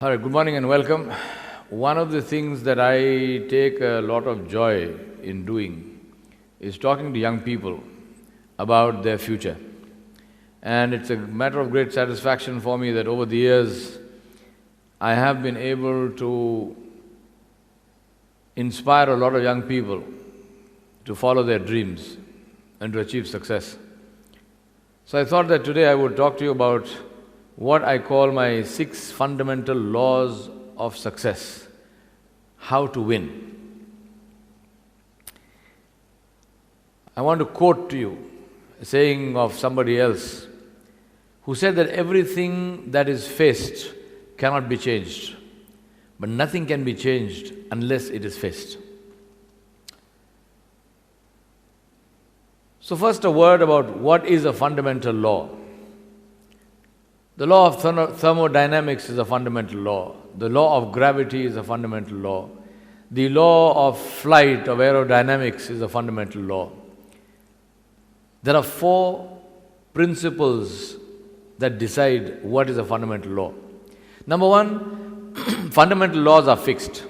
All right, good morning and welcome. One of the things that I take a lot of joy in doing is talking to young people about their future. And it's a matter of great satisfaction for me that over the years I have been able to inspire a lot of young people to follow their dreams and to achieve success. So I thought that today I would talk to you about what I call my 6 fundamental laws of success, how to win. I want to quote to you a saying of somebody else who said that everything that is faced cannot be changed, but nothing can be changed unless it is faced. So first a word about what is a fundamental law. The law of thermodynamics is a fundamental law. The law of gravity is a fundamental law. The law of flight, of aerodynamics, is a fundamental law. There are 4 principles that decide what is a fundamental law. Number 1, fundamental laws are fixed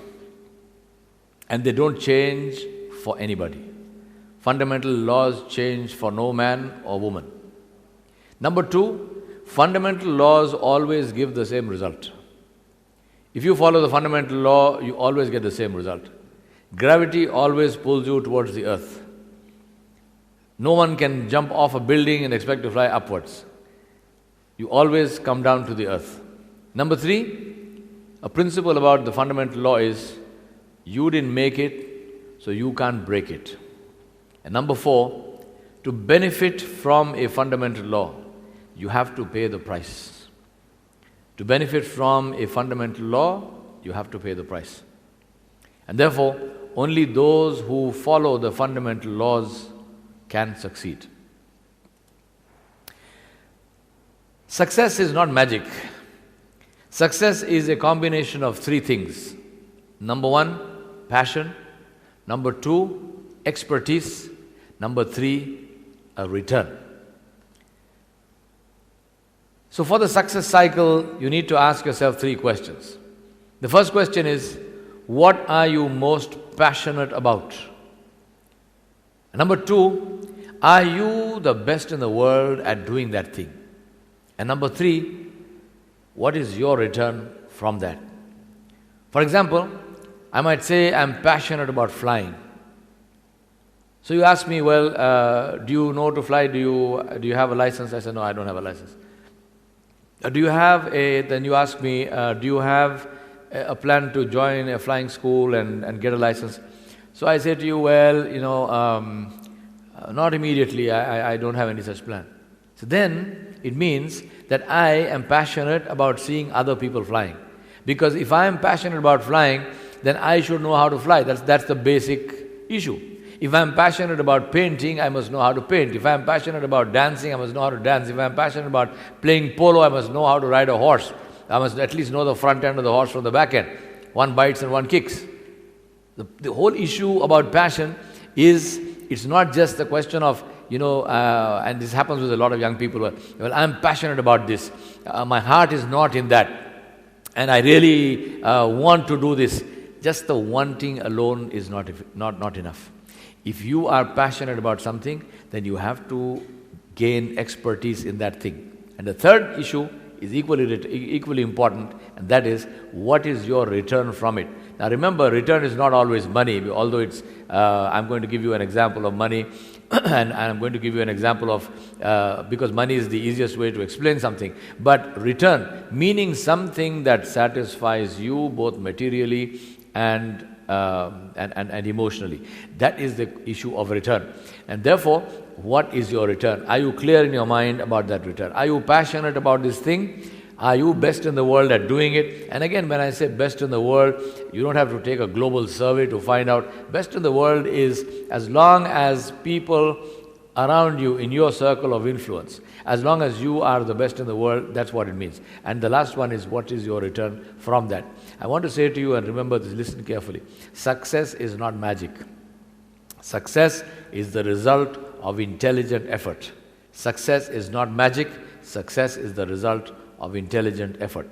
and they don't change for anybody. Fundamental laws change for no man or woman. Number 2, fundamental laws always give the same result. If you follow the fundamental law, you always get the same result. Gravity always pulls you towards the earth. No one can jump off a building and expect to fly upwards. You always come down to the earth. Number 3, a principle about the fundamental law is you didn't make it, so you can't break it. And number 4, to benefit from a fundamental law, you have to pay the price. To benefit from a fundamental law, you have to pay the price. And therefore, only those who follow the fundamental laws can succeed. Success is not magic. Success is a combination of 3 things. Number 1, passion. Number 2, expertise. Number 3, a return. So for the success cycle, you need to ask yourself 3 questions. The first question is, what are you most passionate about? And number 2, are you the best in the world at doing that thing? And number 3, what is your return from that? For example, I might say I'm passionate about flying. So you ask me, well, do you know to fly? Do you have a license? I said, no, I don't have a license. Then you ask me, do you have a plan to join a flying school and get a license? So I say to you, well, not immediately, I don't have any such plan. So then it means that I am passionate about seeing other people flying. Because if I am passionate about flying, then I should know how to fly. That's the basic issue. If I am passionate about painting, I must know how to paint. If I am passionate about dancing, I must know how to dance. If I am passionate about playing polo, I must know how to ride a horse. I must at least know the front end of the horse from the back end. One bites and one kicks. The whole issue about passion is, it's not just the question of, and this happens with a lot of young people, well, I'm passionate about this. My heart is not in that. And I really want to do this. Just the wanting alone is not enough. If you are passionate about something, then you have to gain expertise in that thing. And the third issue is equally important, and that is, what is your return from it? Now remember, return is not always money, although I'm going to give you an example of money, and I'm going to give you an example of, because money is the easiest way to explain something. But return, meaning something that satisfies you both materially and emotionally. That is the issue of return. And therefore, what is your return? Are you clear in your mind about that return? Are you passionate about this thing? Are you best in the world at doing it? And again, when I say best in the world, you don't have to take a global survey to find out. Best in the world is as long as people around you in your circle of influence, as long as you are the best in the world, that's what it means. And the last one is, what is your return from that? I want to say to you, and remember this, listen carefully, success is not magic. Success is the result of intelligent effort. Success is not magic. Success is the result of intelligent effort.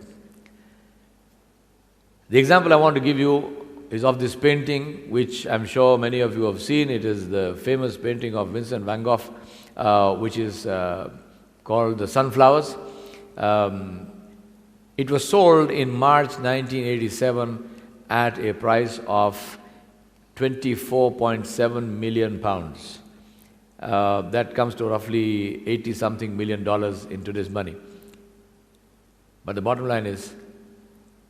The example I want to give you is of this painting, which I'm sure many of you have seen. It is the famous painting of Vincent van Gogh, which is called The Sunflowers. It was sold in March 1987 at a price of £24.7 million. That comes to roughly 80-something million dollars in today's money. But the bottom line is,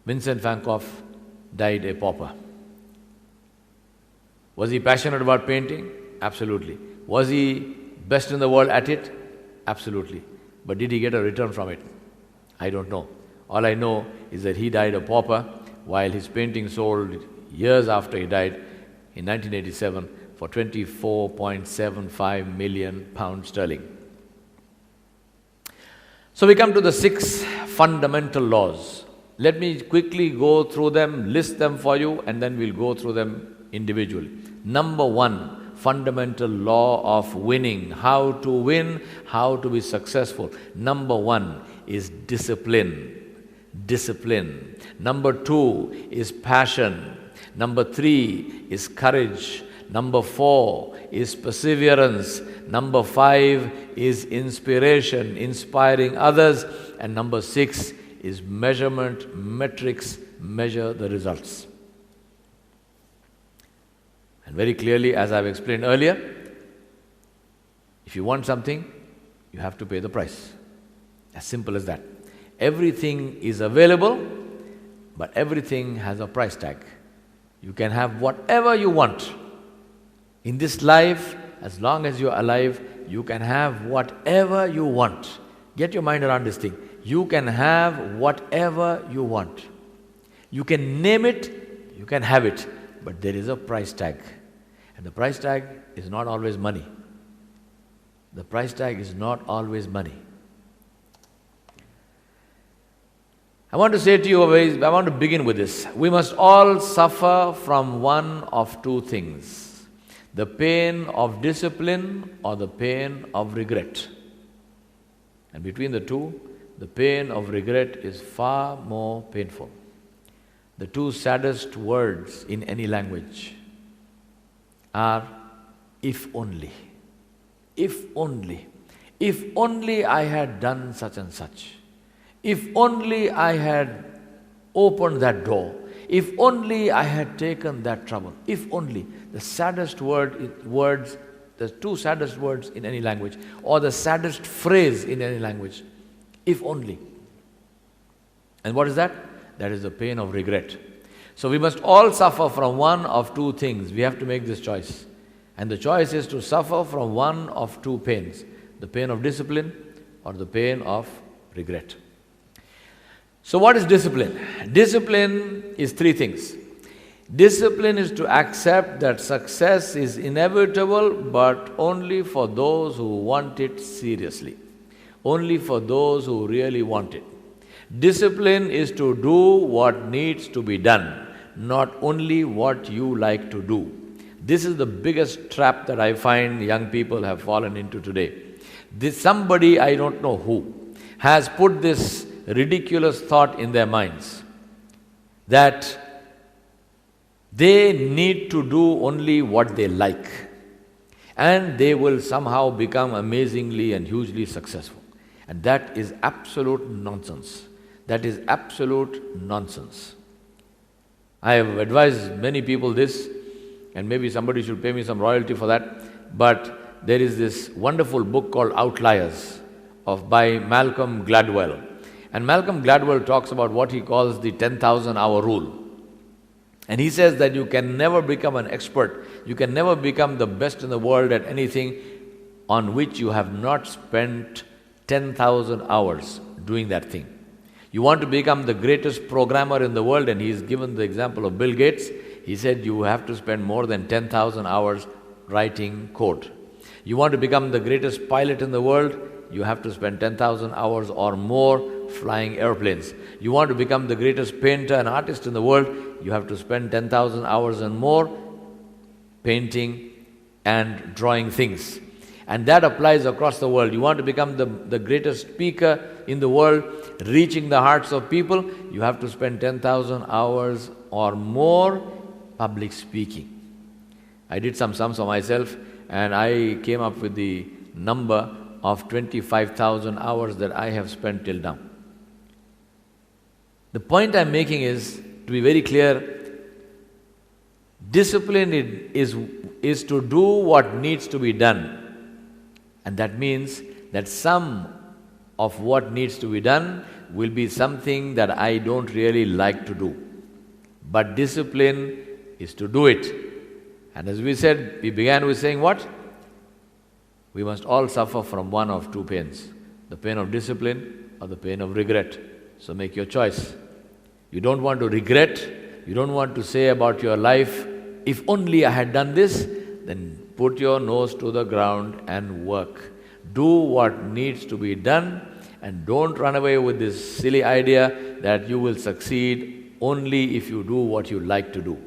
Vincent van Gogh died a pauper. Was he passionate about painting? Absolutely. Was he best in the world at it? Absolutely. But did he get a return from it? I don't know. All I know is that he died a pauper while his painting sold years after he died in 1987 for £24.75 million sterling. So we come to the 6 fundamental laws. Let me quickly go through them, list them for you, and then we'll go through them individually. Number 1, fundamental law of winning. How to win, how to be successful. Number 1 is discipline. Discipline. Number 2 is passion. Number 3 is courage. Number 4 is perseverance. Number 5 is inspiration, inspiring others. And number 6 is measurement, metrics, measure the results. And very clearly, as I've explained earlier, if you want something, you have to pay the price. As simple as that. Everything is available, but everything has a price tag. You can have whatever you want. In this life, as long as you're alive, you can have whatever you want. Get your mind around this thing. You can have whatever you want. You can name it, you can have it, but there is a price tag. And the price tag is not always money. The price tag is not always money. I want to say to you, I want to begin with this. We must all suffer from one of 2 things: the pain of discipline or the pain of regret. And between the two, the pain of regret is far more painful. The 2 saddest words in any language are if only. If only. If only I had done such and such. If only I had opened that door. If only I had taken that trouble. If only. The saddest words, the 2 saddest words in any language, or the saddest phrase in any language. If only. And what is that? That is the pain of regret. So we must all suffer from one of 2 things. We have to make this choice. And the choice is to suffer from one of 2 pains: the pain of discipline or the pain of regret. So what is discipline? Discipline is 3 things. Discipline is to accept that success is inevitable, but only for those who want it seriously. Only for those who really want it. Discipline is to do what needs to be done, not only what you like to do. This is the biggest trap that I find young people have fallen into today. Somebody, I don't know who, has put this ridiculous thought in their minds that they need to do only what they like, and they will somehow become amazingly and hugely successful. And that is absolute nonsense. That is absolute nonsense. I have advised many people this, and maybe somebody should pay me some royalty for that, but there is this wonderful book called Outliers by Malcolm Gladwell. And Malcolm Gladwell talks about what he calls the 10,000-hour rule. And he says that you can never become an expert, you can never become the best in the world at anything on which you have not spent 10,000 hours doing that thing. You want to become the greatest programmer in the world, and he's given the example of Bill Gates. He said you have to spend more than 10,000 hours writing code. You want to become the greatest pilot in the world, you have to spend 10,000 hours or more flying airplanes. You want to become the greatest painter and artist in the world, you have to spend 10,000 hours and more painting and drawing things. And that applies across the world. You want to become the greatest speaker in the world, reaching the hearts of people, you have to spend 10,000 hours or more public speaking. I did some sums for myself, and I came up with the number of 25,000 hours that I have spent till now. The point I'm making is, to be very clear, discipline is to do what needs to be done. And that means that some of what needs to be done will be something that I don't really like to do. But discipline is to do it. And as we said, we began with saying what? We must all suffer from one of two pains, the pain of discipline or the pain of regret. So make your choice. You don't want to regret, you don't want to say about your life, if only I had done this, then put your nose to the ground and work. Do what needs to be done, and don't run away with this silly idea that you will succeed only if you do what you like to do.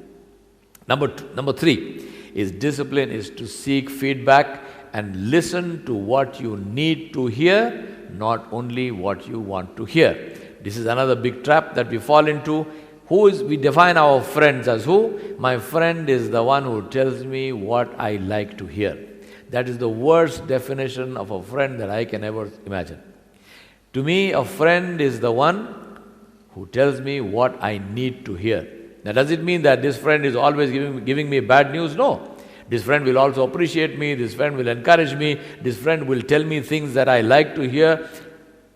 Number three is discipline is to seek feedback and listen to what you need to hear, not only what you want to hear. This is another big trap that we fall into. We define our friends as who? My friend is the one who tells me what I like to hear. That is the worst definition of a friend that I can ever imagine. To me, a friend is the one who tells me what I need to hear. Now, does it mean that this friend is always giving me bad news? No. This friend will also appreciate me, this friend will encourage me, this friend will tell me things that I like to hear,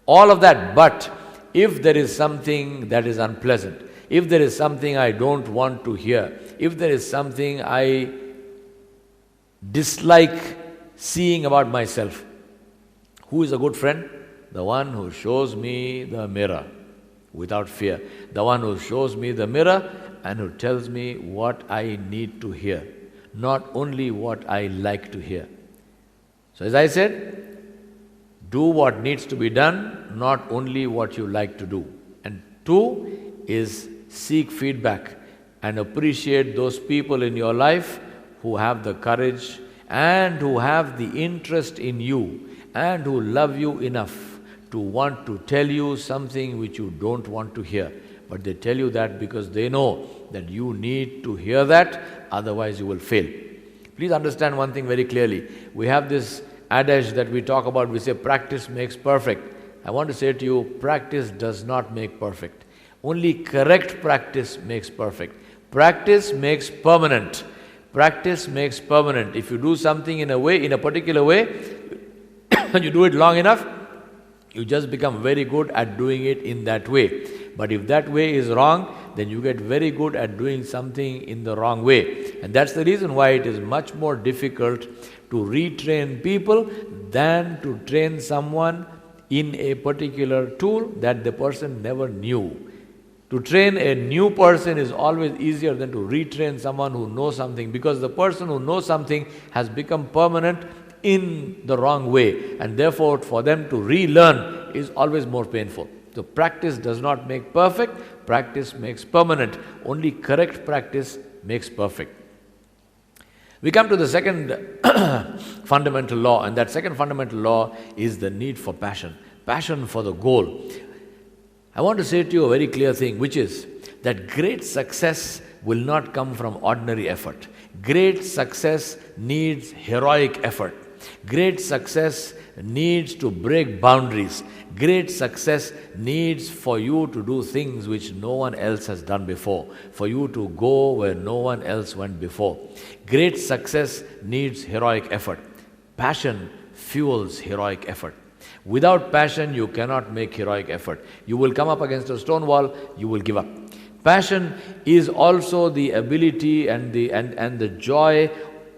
all of that. But if there is something that is unpleasant, if there is something I don't want to hear, if there is something I dislike seeing about myself, who is a good friend? The one who shows me the mirror without fear. The one who shows me the mirror and who tells me what I need to hear, not only what I like to hear. So as I said, do what needs to be done, not only what you like to do. And two is seek feedback and appreciate those people in your life who have the courage and who have the interest in you and who love you enough to want to tell you something which you don't want to hear. But they tell you that because they know that you need to hear that, otherwise you will fail. Please understand one thing very clearly. We have this adage that we talk about, we say practice makes perfect. I want to say to you, practice does not make perfect. Only correct practice makes perfect. Practice makes permanent. Practice makes permanent. If you do something in a particular way, and you do it long enough, you just become very good at doing it in that way. But if that way is wrong, then you get very good at doing something in the wrong way. And that's the reason why it is much more difficult to retrain people than to train someone in a particular tool that the person never knew. To train a new person is always easier than to retrain someone who knows something, because the person who knows something has become permanent in the wrong way, and therefore for them to relearn is always more painful. So practice does not make perfect, practice makes permanent. Only correct practice makes perfect. We come to the second fundamental law, and that second fundamental law is the need for passion. Passion for the goal. I want to say to you a very clear thing, which is that great success will not come from ordinary effort. Great success needs heroic effort. Great success needs to break boundaries. Great success needs for you to do things which no one else has done before, for you to go where no one else went before. Great success needs heroic effort. Passion fuels heroic effort. Without passion, you cannot make heroic effort. You will come up against a stone wall, you will give up. Passion is also the ability and the joy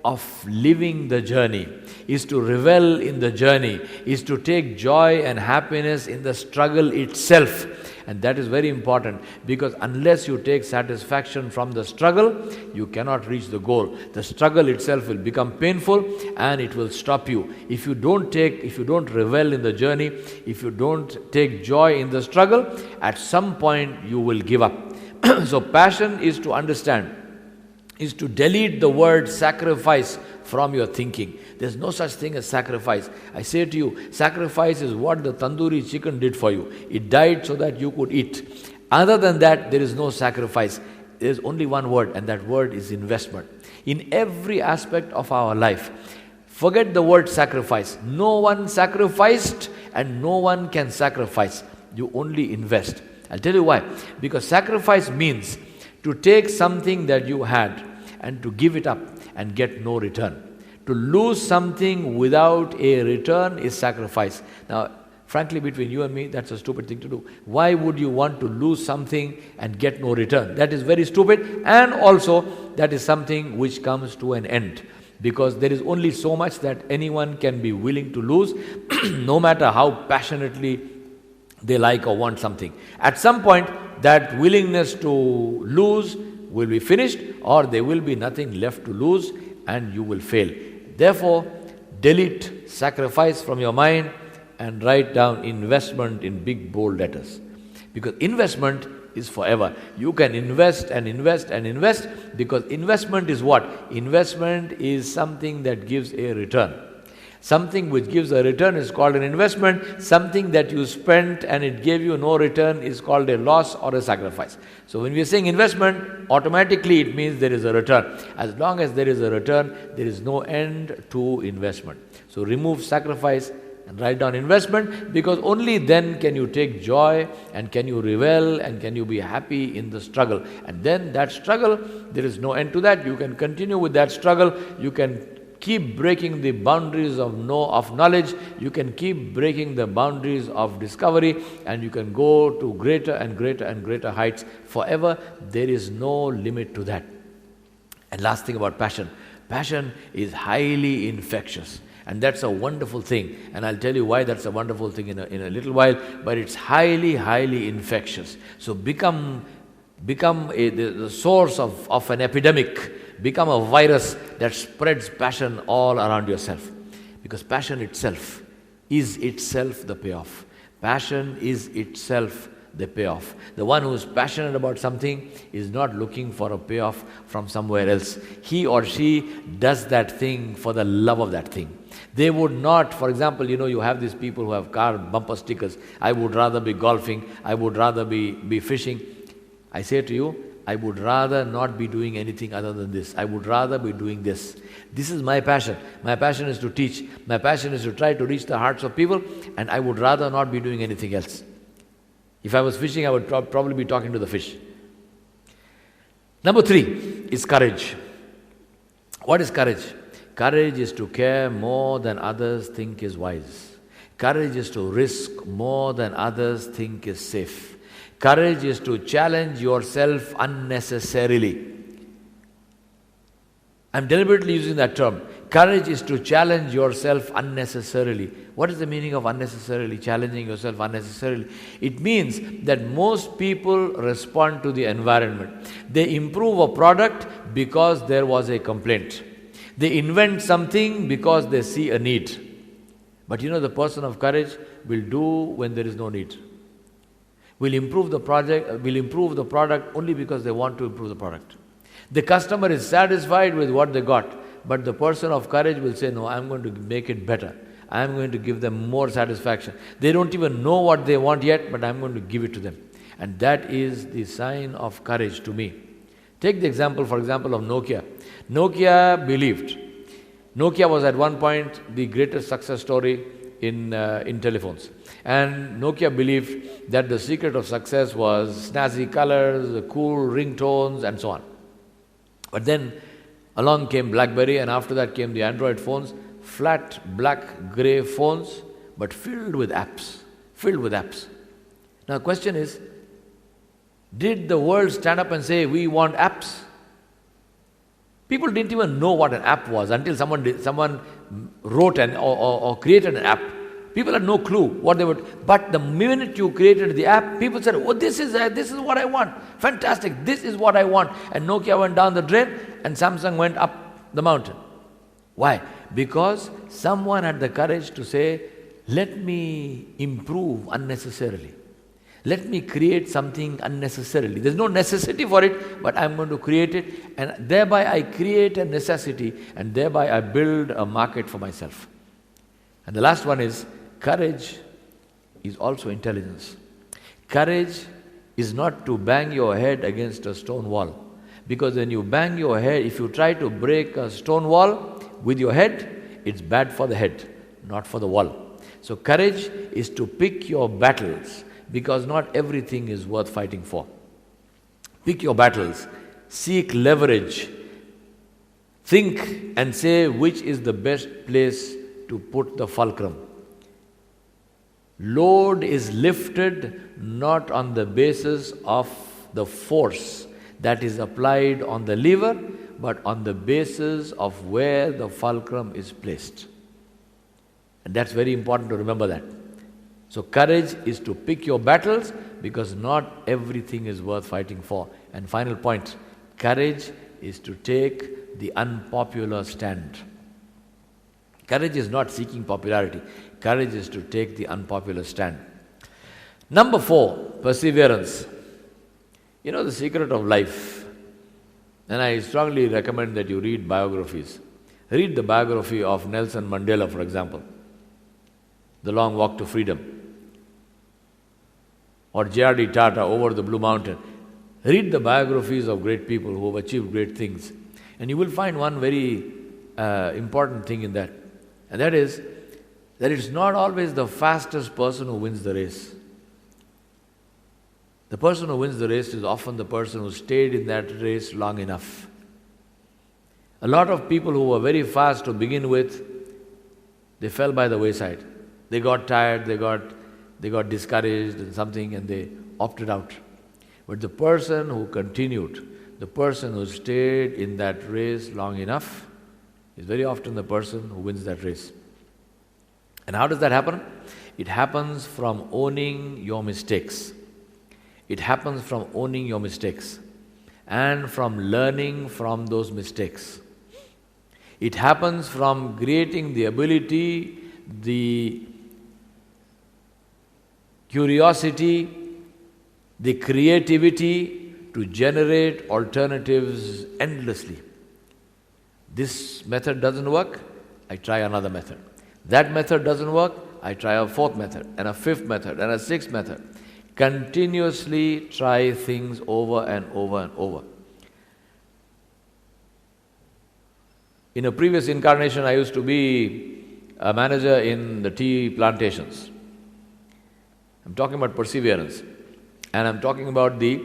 of living the journey, is to revel in the journey, is to take joy and happiness in the struggle itself. And that is very important, because unless you take satisfaction from the struggle, you cannot reach the goal. The struggle itself will become painful and it will stop you. If you don't revel in the journey, if you don't take joy in the struggle, at some point you will give up. So passion is to understand is to delete the word sacrifice from your thinking. There's no such thing as sacrifice. I say to you, sacrifice is what the tandoori chicken did for you. It died so that you could eat. Other than that, there is no sacrifice. There is only one word, and that word is investment. In every aspect of our life, forget the word sacrifice. No one sacrificed and no one can sacrifice. You only invest. I'll tell you why. Because sacrifice means to take something that you had and to give it up and get no return. To lose something without a return is sacrifice. Now, frankly, between you and me, that's a stupid thing to do. Why would you want to lose something and get no return? That is very stupid, and also that is something which comes to an end. Because there is only so much that anyone can be willing to lose, no matter how passionately they like or want something. At some point, that willingness to lose will be finished, or there will be nothing left to lose, and you will fail. Therefore, delete sacrifice from your mind and write down investment in big bold letters. Because investment is forever. You can invest and invest and invest, because investment is what? Investment is something that gives a return. Something which gives a return is called an investment. Something that you spent and it gave you no return is called a loss or a sacrifice. So when we are saying investment, automatically it means there is a return. As long as there is a return, there is no end to investment. So remove sacrifice and write down investment, because only then can you take joy and can you revel and can you be happy in the struggle. And then that struggle, there is no end to that. You can continue with that struggle. You can keep breaking the boundaries of knowledge. You can keep breaking the boundaries of discovery, and you can go to greater and greater and greater heights forever. There is no limit to that. And last thing about passion. Passion is highly infectious. And that's a wonderful thing. And I'll tell you why that's a wonderful thing in a little while. But it's highly, highly infectious. So become the source of an epidemic. Become a virus that spreads passion all around yourself. Because passion itself is itself the payoff. Passion is itself the payoff. The one who is passionate about something is not looking for a payoff from somewhere else. He or she does that thing for the love of that thing. They would not, for example, you have these people who have car bumper stickers. I would rather be golfing. I would rather be fishing. I say to you, I would rather not be doing anything other than this. I would rather be doing this. This is my passion. My passion is to teach. My passion is to try to reach the hearts of people, and I would rather not be doing anything else. If I was fishing, I would probably be talking to the fish. Number 3 is courage. What is courage? Courage is to care more than others think is wise. Courage is to risk more than others think is safe. Courage is to challenge yourself unnecessarily. I'm deliberately using that term. Courage is to challenge yourself unnecessarily. What is the meaning of unnecessarily, challenging yourself unnecessarily? It means that most people respond to the environment. They improve a product because there was a complaint. They invent something because they see a need. But the person of courage will do when there is no need. Will improve the product only because they want to improve the product. The customer is satisfied with what they got, but the person of courage will say, no, I'm going to make it better. I'm going to give them more satisfaction. They don't even know what they want yet, but I'm going to give it to them. And that is the sign of courage to me. Take the example, for example, of Nokia. Nokia believed. Nokia was at one point the greatest success story in telephones. And Nokia believed that the secret of success was snazzy colors, cool ringtones, and so on. But then along came BlackBerry, and after that came the Android phones, flat, black, grey phones, but filled with apps. Now the question is, did the world stand up and say, we want apps? People didn't even know what an app was until someone wrote or created an app. People had no clue what they would. But the minute you created the app, people said, oh, this is what I want. Fantastic, this is what I want. And Nokia went down the drain and Samsung went up the mountain. Why? Because someone had the courage to say, let me improve unnecessarily. Let me create something unnecessarily. There's no necessity for it, but I'm going to create it, and thereby I create a necessity, and thereby I build a market for myself. And the last one is, courage is also intelligence. Courage is not to bang your head against a stone wall. Because when you bang your head, if you try to break a stone wall with your head, it's bad for the head, not for the wall. So courage is to pick your battles, because not everything is worth fighting for. Pick your battles, seek leverage, think and say which is the best place to put the fulcrum. Load is lifted not on the basis of the force that is applied on the lever, but on the basis of where the fulcrum is placed. And that's very important to remember that. So courage is to pick your battles, because not everything is worth fighting for. And final point, courage is to take the unpopular stand. Courage is not seeking popularity. Courage is to take the unpopular stand. Number 4, perseverance. You know the secret of life, and I strongly recommend that you read biographies. Read the biography of Nelson Mandela, for example, The Long Walk to Freedom, or J.R.D. Tata, Over the Blue Mountain. Read the biographies of great people who have achieved great things, and you will find one very important thing in that, and that is that it's not always the fastest person who wins the race. The person who wins the race is often the person who stayed in that race long enough. A lot of people who were very fast to begin with, they fell by the wayside. They got tired, they got discouraged and something, and they opted out. But the person who continued, the person who stayed in that race long enough, is very often the person who wins that race. And how does that happen? It happens from owning your mistakes. It happens from owning your mistakes and from learning from those mistakes. It happens from creating the ability, the curiosity, the creativity to generate alternatives endlessly. This method doesn't work, I try another method. That method doesn't work, I try a 4th method, and a 5th method, and a 6th method. Continuously try things over and over and over. In a previous incarnation, I used to be a manager in the tea plantations. I'm talking about perseverance, and I'm talking about the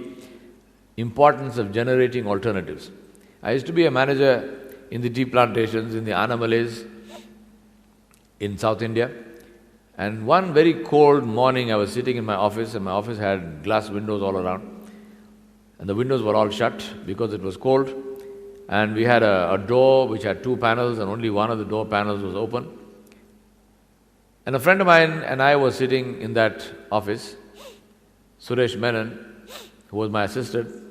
importance of generating alternatives. I used to be a manager in the tea plantations in the Anamalays in South India. And one very cold morning, I was sitting in my office, and my office had glass windows all around. And the windows were all shut because it was cold. And we had a door which had 2 panels, and only one of the door panels was open. And a friend of mine and I was sitting in that office, Suresh Menon, who was my assistant,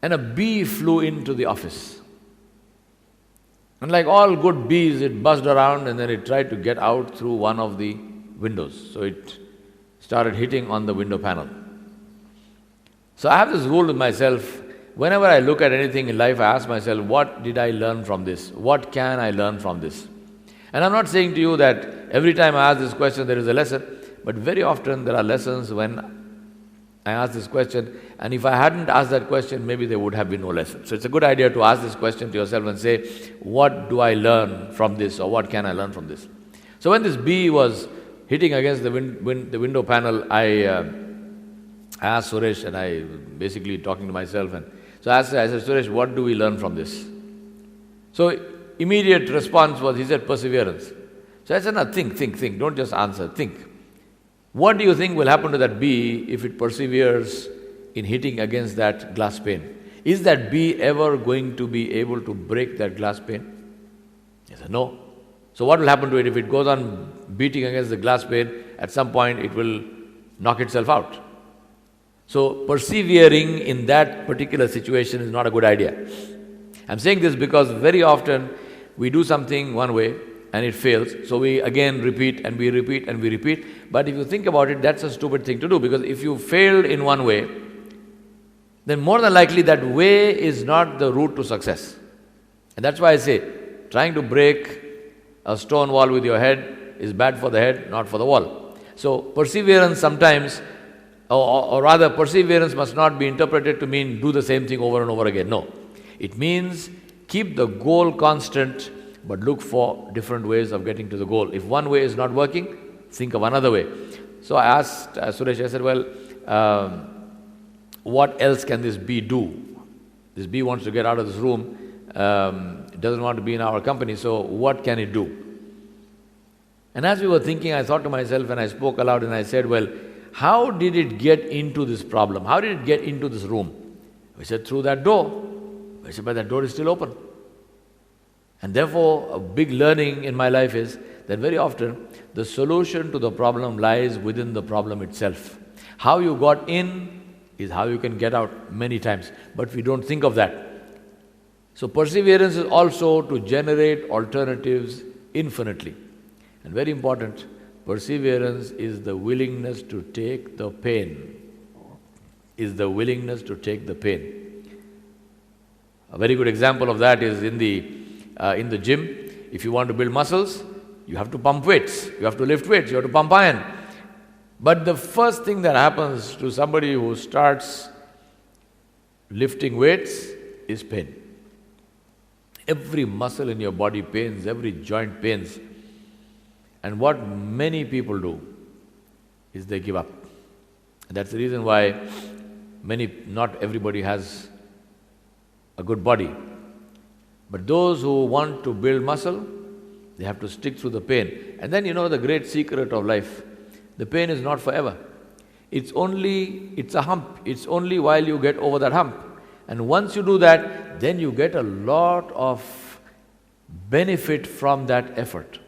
and a bee flew into the office. And like all good bees, it buzzed around and then it tried to get out through one of the windows. So it started hitting on the window panel. So I have this rule with myself, whenever I look at anything in life, I ask myself, what did I learn from this? What can I learn from this? And I'm not saying to you that every time I ask this question there is a lesson, but very often there are lessons when I ask this question, and if I hadn't asked that question, maybe there would have been no lesson. So it's a good idea to ask this question to yourself and say, what do I learn from this, or what can I learn from this? So when this bee was hitting against the window panel, I asked Suresh, and I basically talking to myself, and so I said, Suresh, what do we learn from this? So immediate response was, he said, perseverance. So I said, no, think, don't just answer, think. What do you think will happen to that bee if it perseveres in hitting against that glass pane? Is that bee ever going to be able to break that glass pane? He said, no. So what will happen to it if it goes on beating against the glass pane? At some point it will knock itself out. So persevering in that particular situation is not a good idea. I'm saying this because very often we do something one way, and it fails. So we again repeat and we repeat and we repeat. But if you think about it, that's a stupid thing to do, because if you failed in one way, then more than likely that way is not the route to success. And that's why I say, trying to break a stone wall with your head is bad for the head, not for the wall. So perseverance sometimes, or rather perseverance must not be interpreted to mean do the same thing over and over again. No. It means keep the goal constant, but look for different ways of getting to the goal. If one way is not working, think of another way. So I asked Suresh, I said, well, what else can this bee do? This bee wants to get out of this room, it doesn't want to be in our company, so what can it do? And as we were thinking, I thought to myself, and I spoke aloud and I said, well, how did it get into this problem? How did it get into this room? We said, through that door. We said, but that door is still open. And therefore, a big learning in my life is that very often the solution to the problem lies within the problem itself. How you got in is how you can get out many times, but we don't think of that. So perseverance is also to generate alternatives infinitely. And very important, perseverance is the willingness to take the pain. Is the willingness to take the pain. A very good example of that is in the gym. If you want to build muscles, you have to pump weights, you have to lift weights, you have to pump iron. But the first thing that happens to somebody who starts lifting weights is pain. Every muscle in your body pains, every joint pains. And what many people do is they give up. And that's the reason why not everybody has a good body. But those who want to build muscle, they have to stick through the pain. And then the great secret of life, the pain is not forever. It's a hump. It's only while you get over that hump. And once you do that, then you get a lot of benefit from that effort.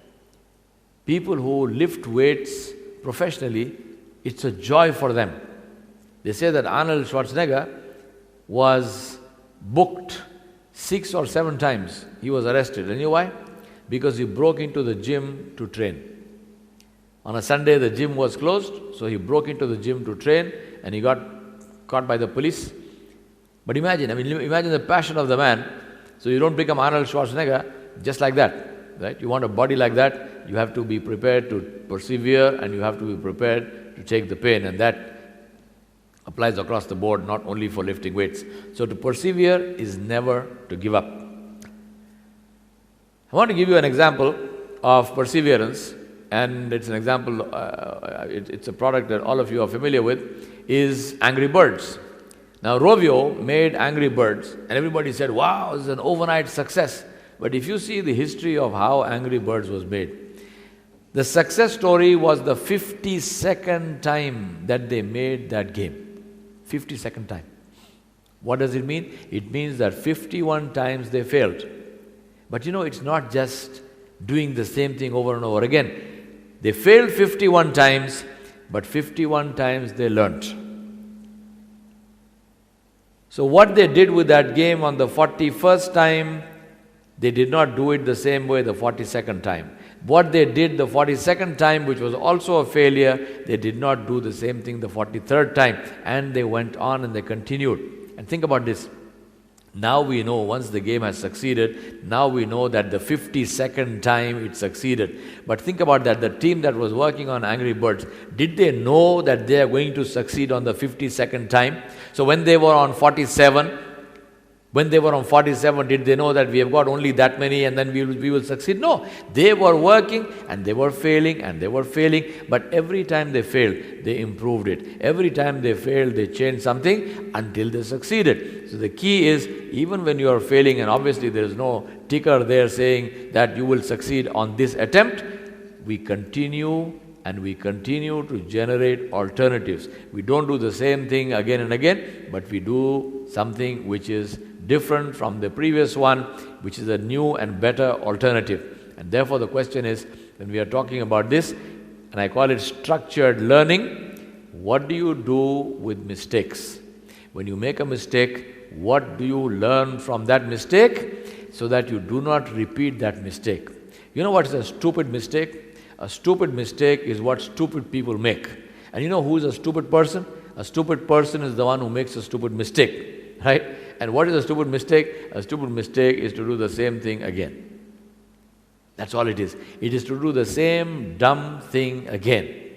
People who lift weights professionally, it's a joy for them. They say that Arnold Schwarzenegger was booked 6 or 7 times. He was arrested. And you know why? Because he broke into the gym to train. On a Sunday, the gym was closed, so he broke into the gym to train, and he got caught by the police. But imagine the passion of the man. So you don't become Arnold Schwarzenegger just like that, right? You want a body like that, you have to be prepared to persevere, and you have to be prepared to take the pain, and that applies across the board, not only for lifting weights. So to persevere is never to give up. I want to give you an example of perseverance, and it's an example, it's a product that all of you are familiar with, is Angry Birds. Now Rovio made Angry Birds, and everybody said, wow, this is an overnight success. But if you see the history of how Angry Birds was made, the success story was the 52nd time that they made that game. 52nd time. What does it mean? It means that 51 times they failed. But it's not just doing the same thing over and over again. They failed 51 times, but 51 times they learnt. So what they did with that game on the 41st time, they did not do it the same way the 42nd time. What they did the 42nd time, which was also a failure, they did not do the same thing the 43rd time. And they went on and they continued. And think about this. Now we know, once the game has succeeded, now we know that the 52nd time it succeeded. But think about that, the team that was working on Angry Birds, did they know that they are going to succeed on the 52nd time? So when they were on 47, did they know that we have got only that many and then we will succeed? No. They were working and they were failing and they were failing, but every time they failed, they improved it. Every time they failed, they changed something until they succeeded. So the key is, even when you are failing, and obviously there is no ticker there saying that you will succeed on this attempt, we continue and we continue to generate alternatives. We don't do the same thing again and again, but we do something which is different from the previous one, which is a new and better alternative. And therefore the question is, when we are talking about this, and I call it structured learning, what do you do with mistakes? When you make a mistake, what do you learn from that mistake so that you do not repeat that mistake? You know what is a stupid mistake? A stupid mistake is what stupid people make. And you know who is a stupid person? A stupid person is the one who makes a stupid mistake, right? And what is a stupid mistake? A stupid mistake is to do the same thing again. That's all it is. It is to do the same dumb thing again.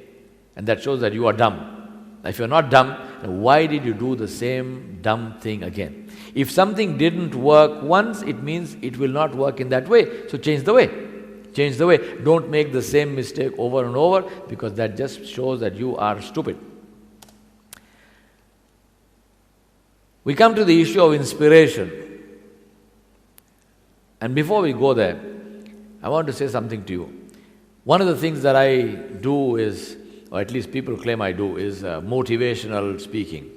And that shows that you are dumb. If you're not dumb, then why did you do the same dumb thing again? If something didn't work once, it means it will not work in that way. So change the way. Change the way. Don't make the same mistake over and over, because that just shows that you are stupid. We come to the issue of inspiration. And before we go there, I want to say something to you. One of the things that I do is, or at least people claim I do, is motivational speaking.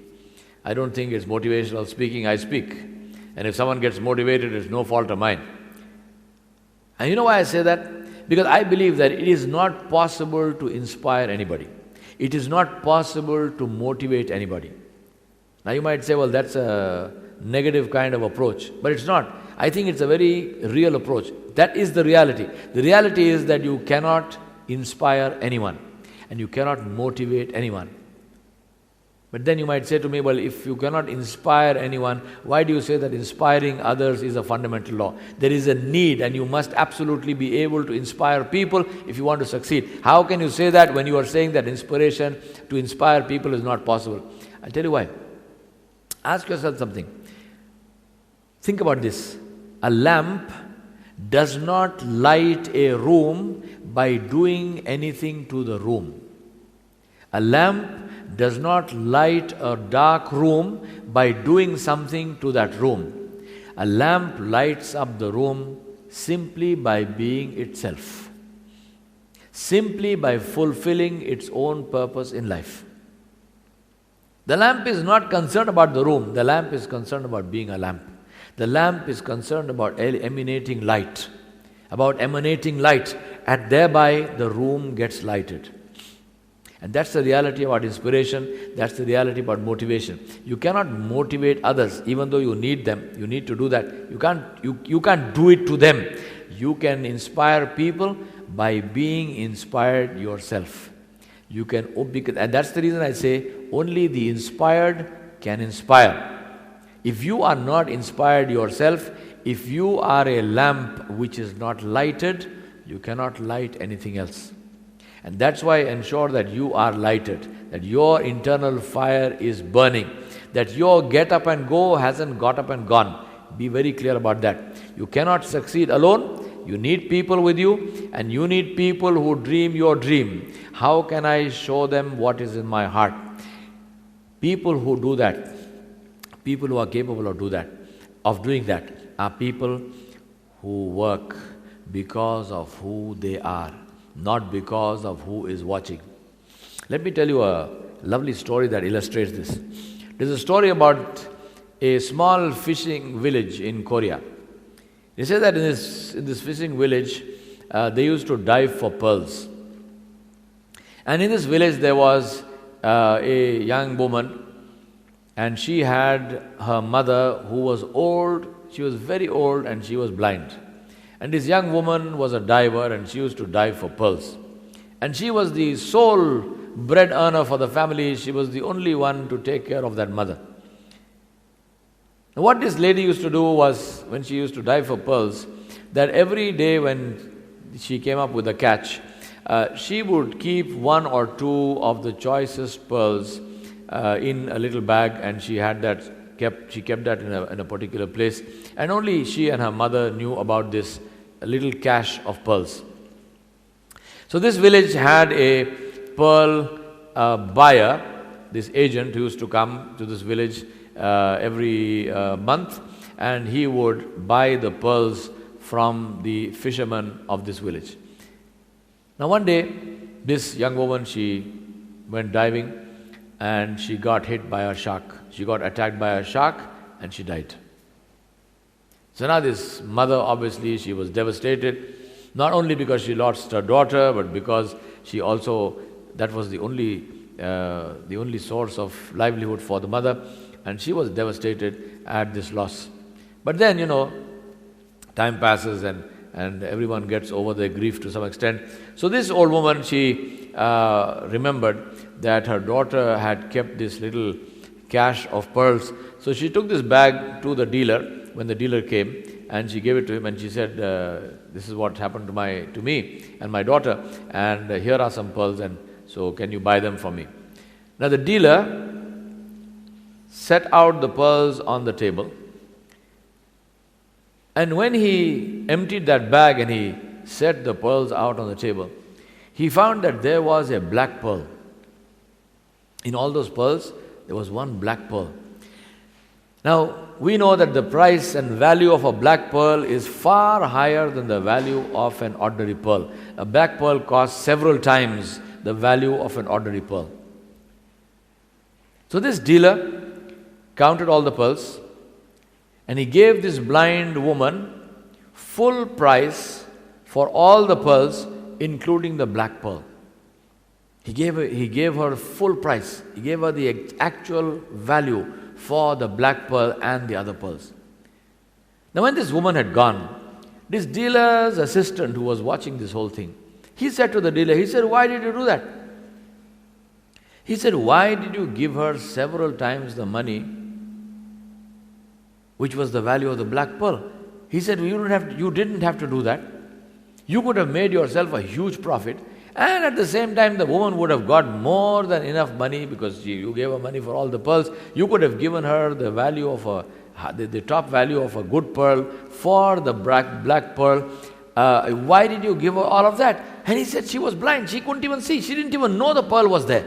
I don't think it's motivational speaking, I speak. And if someone gets motivated, it's no fault of mine. And you know why I say that? Because I believe that it is not possible to inspire anybody. It is not possible to motivate anybody. Now you might say, well, that's a negative kind of approach. But it's not. I think it's a very real approach. That is the reality. The reality is that you cannot inspire anyone and you cannot motivate anyone. But then you might say to me, well, if you cannot inspire anyone, why do you say that inspiring others is a fundamental law? There is a need, and you must absolutely be able to inspire people if you want to succeed. How can you say that when you are saying that inspiration to inspire people is not possible? I'll tell you why. Ask yourself something. Think about this. A lamp does not light a room by doing anything to the room. A lamp does not light a dark room by doing something to that room. A lamp lights up the room simply by being itself, simply by fulfilling its own purpose in life. The lamp is not concerned about the room. The lamp is concerned about being a lamp. The lamp is concerned about emanating light, and thereby the room gets lighted. And that's the reality about inspiration, that's the reality about motivation. You cannot motivate others, even though you need them. You need to do that. You can't do it to them. You can inspire people by being inspired yourself. You can, and that's the reason I say only the inspired can inspire. If you are not inspired yourself, if you are a lamp which is not lighted, you cannot light anything else. And that's why ensure that you are lighted, that your internal fire is burning, that your get up and go hasn't got up and gone. Be very clear about that. You cannot succeed alone. You need people with you, and you need people who dream your dream. How can I show them what is in my heart? People who do that, people who are capable of doing that, are people who work because of who they are, not because of who is watching. Let me tell you a lovely story that illustrates this. There's a story about a small fishing village in Korea. They say that in this fishing village, they used to dive for pearls. And in this village there was a young woman, and she had her mother who was old. She was very old and she was blind. And this young woman was a diver, and she used to dive for pearls. And she was the sole bread earner for the family. She was the only one to take care of that mother. Now, what this lady used to do was, when she used to dive for pearls, that every day when she came up with a catch, she would keep one or two of the choicest pearls in a little bag, and she kept that in a particular place. And only she and her mother knew about this little cache of pearls. So this village had a pearl buyer, this agent who used to come to this village every month, and he would buy the pearls from the fishermen of this village. Now one day, this young woman, she went diving and she got hit by a shark. She got attacked by a shark and she died. So now this mother, obviously, she was devastated, not only because she lost her daughter, but because she also, that was the only source of livelihood for the mother, and she was devastated at this loss. But then, time passes, and and everyone gets over their grief to some extent. So this old woman, she remembered that her daughter had kept this little cache of pearls. So she took this bag to the dealer when the dealer came, and she gave it to him, and she said, this is what happened to me and my daughter, and here are some pearls, and so can you buy them for me? Now the dealer set out the pearls on the table, and when he emptied that bag and he set the pearls out on the table, he found that there was a black pearl. In all those pearls, there was one black pearl. Now, we know that the price and value of a black pearl is far higher than the value of an ordinary pearl. A black pearl costs several times the value of an ordinary pearl. So this dealer counted all the pearls, and he gave this blind woman full price for all the pearls, including the black pearl. He gave her full price. He gave her the actual value for the black pearl and the other pearls. Now when this woman had gone, this dealer's assistant who was watching this whole thing, he said to the dealer, he said, why did you do that? He said, why did you give her several times the money which was the value of the black pearl? He said, you didn't have to do that. You could have made yourself a huge profit, and at the same time the woman would have got more than enough money because you gave her money for all the pearls. You could have given her the value of the top value of a good pearl for the black pearl. Why did you give her all of that? And he said she was blind. She couldn't even see. She didn't even know the pearl was there.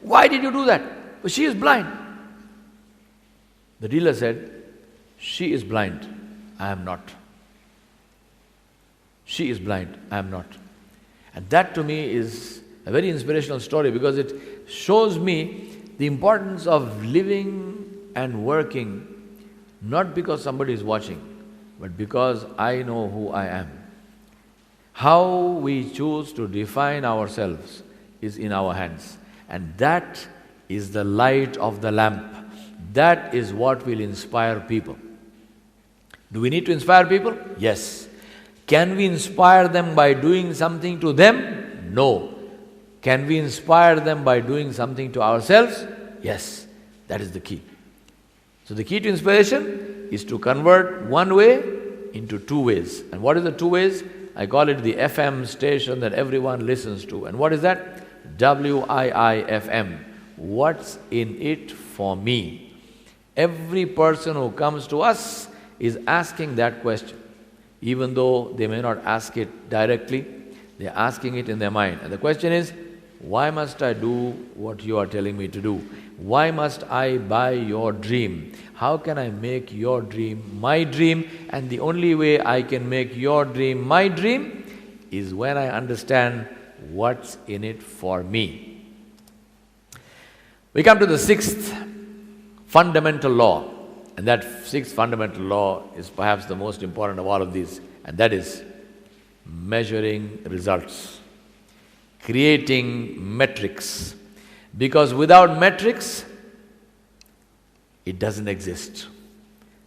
Why did you do that? But she is blind. The dealer said, she is blind. I am not. She is blind. I am not. And that to me is a very inspirational story, because it shows me the importance of living and working not because somebody is watching, but because I know who I am. How we choose to define ourselves is in our hands. And that is the light of the lamp. That is what will inspire people. Do we need to inspire people? Yes. Can we inspire them by doing something to them? No. Can we inspire them by doing something to ourselves? Yes. That is the key. So the key to inspiration is to convert one way into two ways. And what is the two ways? I call it the FM station that everyone listens to. And what is that? WIIFM. What's in it for me? Every person who comes to us is asking that question. Even though they may not ask it directly, they are asking it in their mind. And the question is, why must I do what you are telling me to do? Why must I buy your dream? How can I make your dream my dream? And the only way I can make your dream my dream is when I understand what's in it for me. We come to the sixth fundamental law. And that sixth fundamental law is perhaps the most important of all of these, and that is measuring results, creating metrics. Because without metrics, it doesn't exist.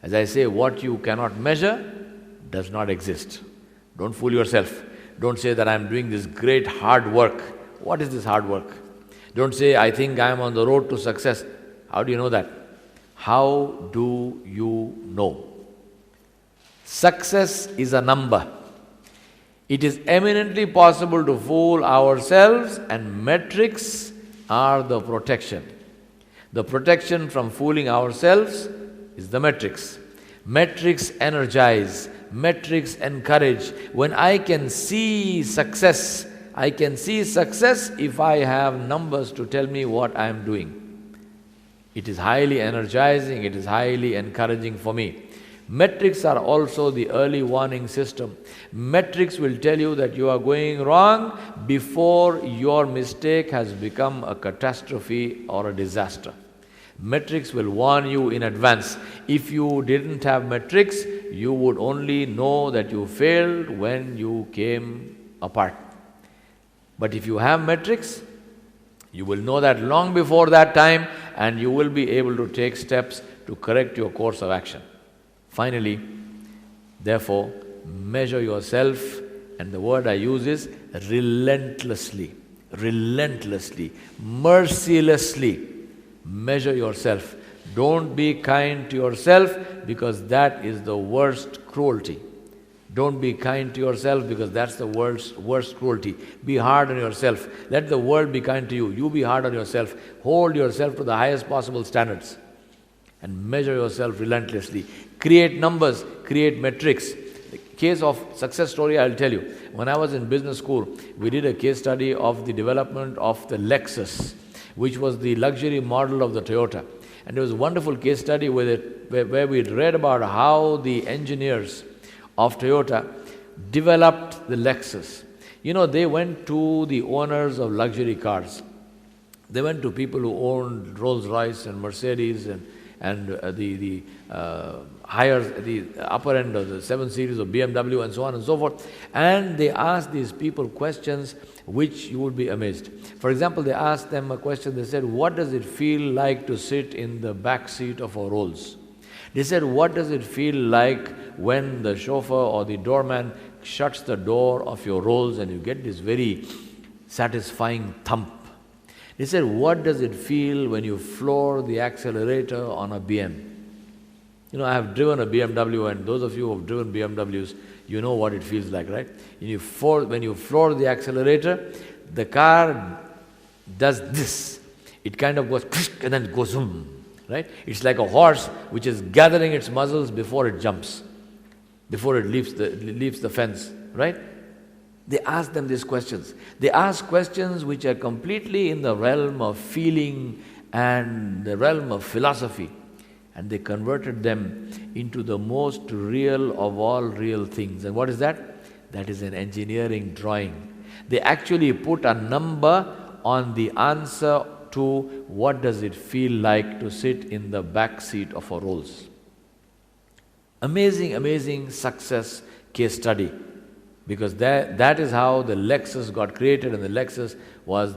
As I say, what you cannot measure does not exist. Don't fool yourself. Don't say that I'm doing this great hard work. What is this hard work? Don't say, I think I'm on the road to success. How do you know that? How do you know? Success is a number. It is eminently possible to fool ourselves, and metrics are the protection. The protection from fooling ourselves is the metrics. Metrics energize, metrics encourage. When I can see success if I have numbers to tell me what I am doing. It is highly energizing, it is highly encouraging for me. Metrics are also the early warning system. Metrics will tell you that you are going wrong before your mistake has become a catastrophe or a disaster. Metrics will warn you in advance. If you didn't have metrics, you would only know that you failed when you came apart. But if you have metrics, you will know that long before that time, and you will be able to take steps to correct your course of action. Finally, therefore, measure yourself, and the word I use is relentlessly. Relentlessly, mercilessly measure yourself. Don't be kind to yourself, because that is the worst cruelty. Don't be kind to yourself, because that's the worst cruelty. Be hard on yourself. Let the world be kind to you. You be hard on yourself. Hold yourself to the highest possible standards and measure yourself relentlessly. Create numbers, create metrics. The case of success story, I'll tell you. When I was in business school, we did a case study of the development of the Lexus, which was the luxury model of the Toyota. And it was a wonderful case study where we read about how the engineers of Toyota developed the Lexus. You know, they went to the owners of luxury cars. They went to people who owned Rolls-Royce and Mercedes and the upper end of the 7 Series of BMW and so on and so forth. And they asked these people questions which you would be amazed. For example, they asked them a question. They said, what does it feel like to sit in the back seat of a Rolls? They said, what does it feel like when the chauffeur or the doorman shuts the door of your Rolls and you get this very satisfying thump? They said, what does it feel when you floor the accelerator on a BM? You know, I have driven a BMW, and those of you who have driven BMWs, you know what it feels like, right? When you floor the accelerator, the car does this. It kind of goes and then goes zoom, right? It's like a horse which is gathering its muscles before it jumps, before it leaps the fence, right? They ask them these questions. They ask questions which are completely in the realm of feeling and the realm of philosophy. And they converted them into the most real of all real things. And what is that? That is an engineering drawing. They actually put a number on the answer to what does it feel like to sit in the back seat of a Rolls. Amazing, amazing success case study. Because that is how the Lexus got created, and the Lexus was,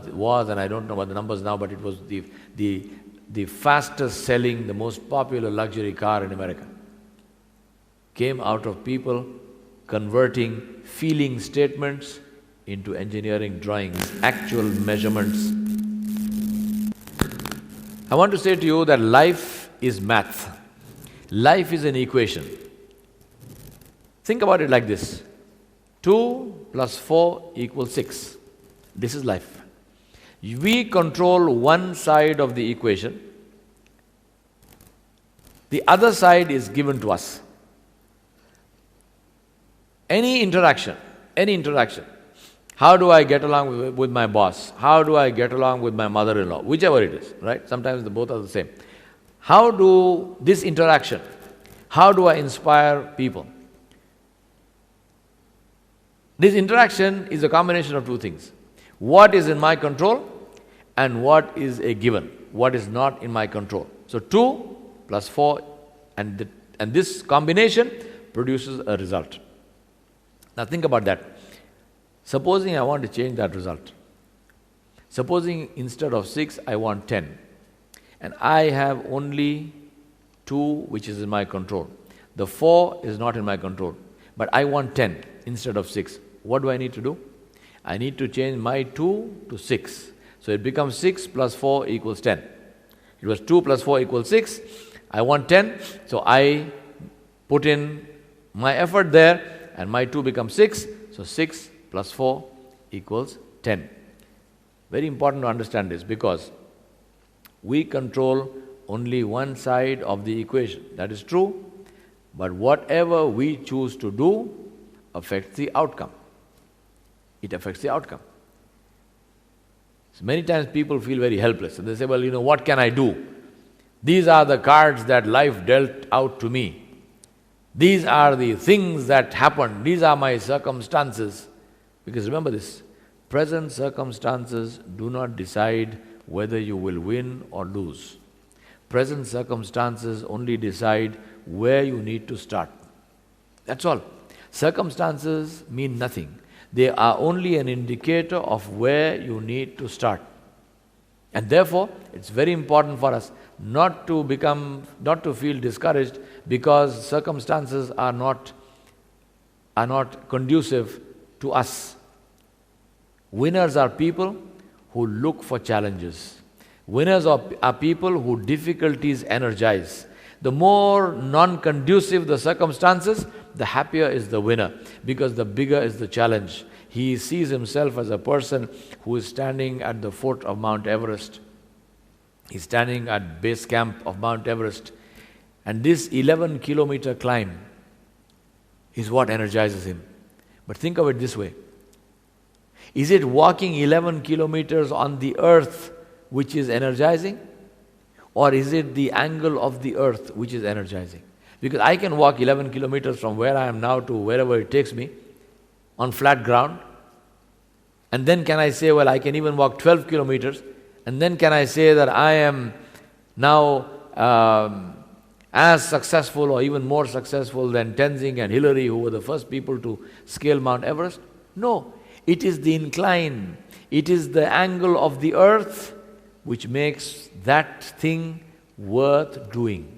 and I don't know what the numbers now, but it was the fastest selling, the most popular luxury car in America. Came out of people converting feeling statements into engineering drawings, actual measurements. I want to say to you that life is math. Life is an equation. Think about it like this. 2 plus 4 equals 6. This is life. We control one side of the equation. The other side is given to us. Any interaction. How do I get along with my boss? How do I get along with my mother-in-law? Whichever it is, right? Sometimes both are the same. How do I inspire people? This interaction is a combination of two things. What is in my control and what is a given, what is not in my control. So 2 plus 4 and this combination produces a result. Now think about that. Supposing I want to change that result. Supposing instead of 6 I want 10, and I have only 2 which is in my control. The 4 is not in my control, but I want 10 instead of 6. What do I need to do? I need to change my 2 to 6. So it becomes 6 plus 4 equals 10. It was 2 plus 4 equals 6. I want 10, so I put in my effort there, and my 2 becomes 6. So 6 plus 4 equals 10. Very important to understand this, because we control only one side of the equation. That is true, but whatever we choose to do affects the outcome. It affects the outcome. So many times people feel very helpless, and they say, well, what can I do? These are the cards that life dealt out to me. These are the things that happened. These are my circumstances. Because remember this, present circumstances do not decide whether you will win or lose. Present circumstances only decide where you need to start. That's all. Circumstances mean nothing. They are only an indicator of where you need to start. And therefore, it's very important for us not to feel discouraged because circumstances are not are not conducive to us. Winners are people who look for challenges. Winners are people who difficulties energize. The more non-conducive the circumstances, the happier is the winner, because the bigger is the challenge. He sees himself as a person who is standing at the foot of Mount Everest. He's standing at base camp of Mount Everest. And this 11-kilometer climb is what energizes him. But think of it this way. Is it walking 11 kilometers on the earth which is energizing? Or is it the angle of the earth which is energizing? Because I can walk 11 kilometers from where I am now to wherever it takes me on flat ground. And then can I say, well, I can even walk 12 kilometers. And then can I say that I am now as successful or even more successful than Tenzing and Hillary, who were the first people to scale Mount Everest? No. It is the incline. It is the angle of the earth which makes that thing worth doing.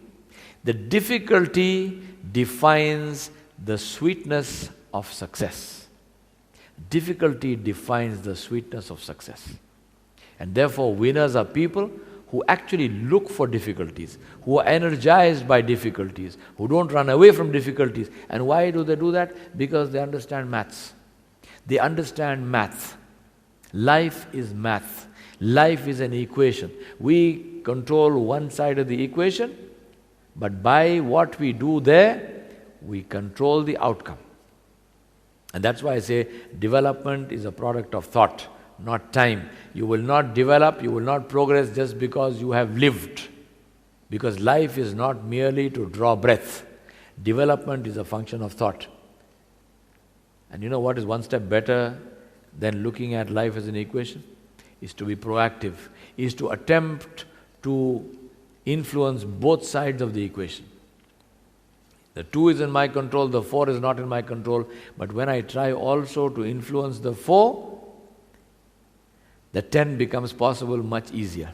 The difficulty defines the sweetness of success. Difficulty defines the sweetness of success. And therefore, winners are people who actually look for difficulties, who are energized by difficulties, who don't run away from difficulties. And why do they do that? Because they understand maths. They understand math. Life is math. Life is an equation. We control one side of the equation, but by what we do there, we control the outcome. And that's why I say development is a product of thought, not time. You will not develop, you will not progress just because you have lived. Because life is not merely to draw breath. Development is a function of thought. And you know what is one step better than looking at life as an equation? Is to be proactive, is to attempt to influence both sides of the equation. The 2 is in my control, the 4 is not in my control, but when I try also to influence the 4, the 10 becomes possible much easier.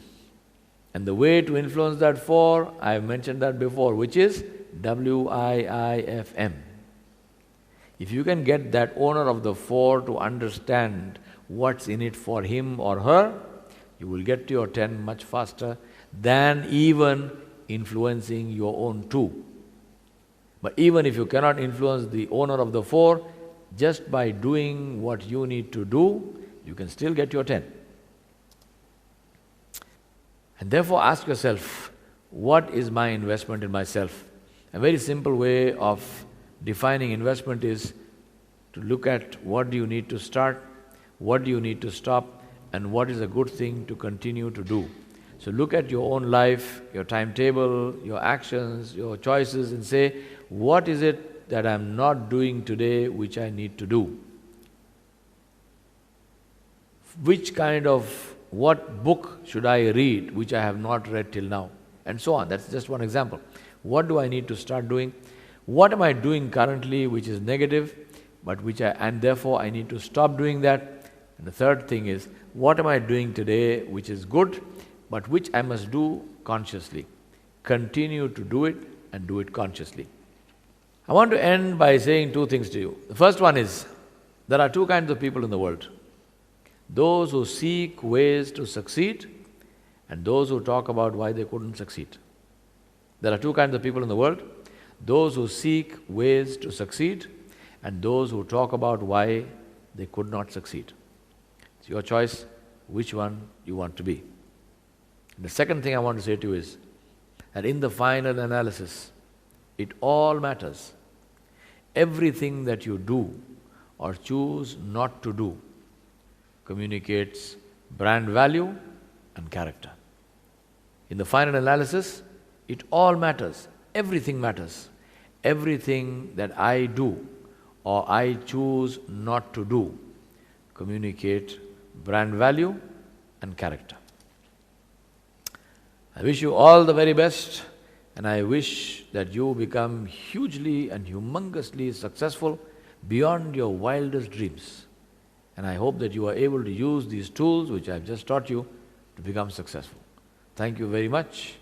And the way to influence that 4, I have mentioned that before, which is WIIFM. If you can get that owner of the 4 to understand what's in it for him or her, you will get to your 10 much faster than even influencing your own 2. But even if you cannot influence the owner of the 4, just by doing what you need to do, you can still get your 10. And therefore ask yourself, what is my investment in myself? A very simple way of defining investment is to look at what do you need to start, what do you need to stop, and what is a good thing to continue to do. So look at your own life, your timetable, your actions, your choices, and say, what is it that I'm not doing today which I need to do? What book should I read which I have not read till now? And so on. That's just one example. What do I need to start doing? What am I doing currently which is negative, and therefore I need to stop doing that? And the third thing is, what am I doing today which is good, but which I must do consciously? Continue to do it and do it consciously. I want to end by saying 2 things to you. The first one is, there are 2 kinds of people in the world. Those who seek ways to succeed and those who talk about why they couldn't succeed. There are 2 kinds of people in the world. Those who seek ways to succeed and those who talk about why they could not succeed. It's your choice which one you want to be. The second thing I want to say to you is that in the final analysis, it all matters. Everything that you do or choose not to do communicates brand value and character. In the final analysis, it all matters. Everything matters. Everything that I do or I choose not to do communicate brand value and character. I wish you all the very best, and I wish that you become hugely and humongously successful beyond your wildest dreams. And I hope that you are able to use these tools which I have just taught you to become successful. Thank you very much.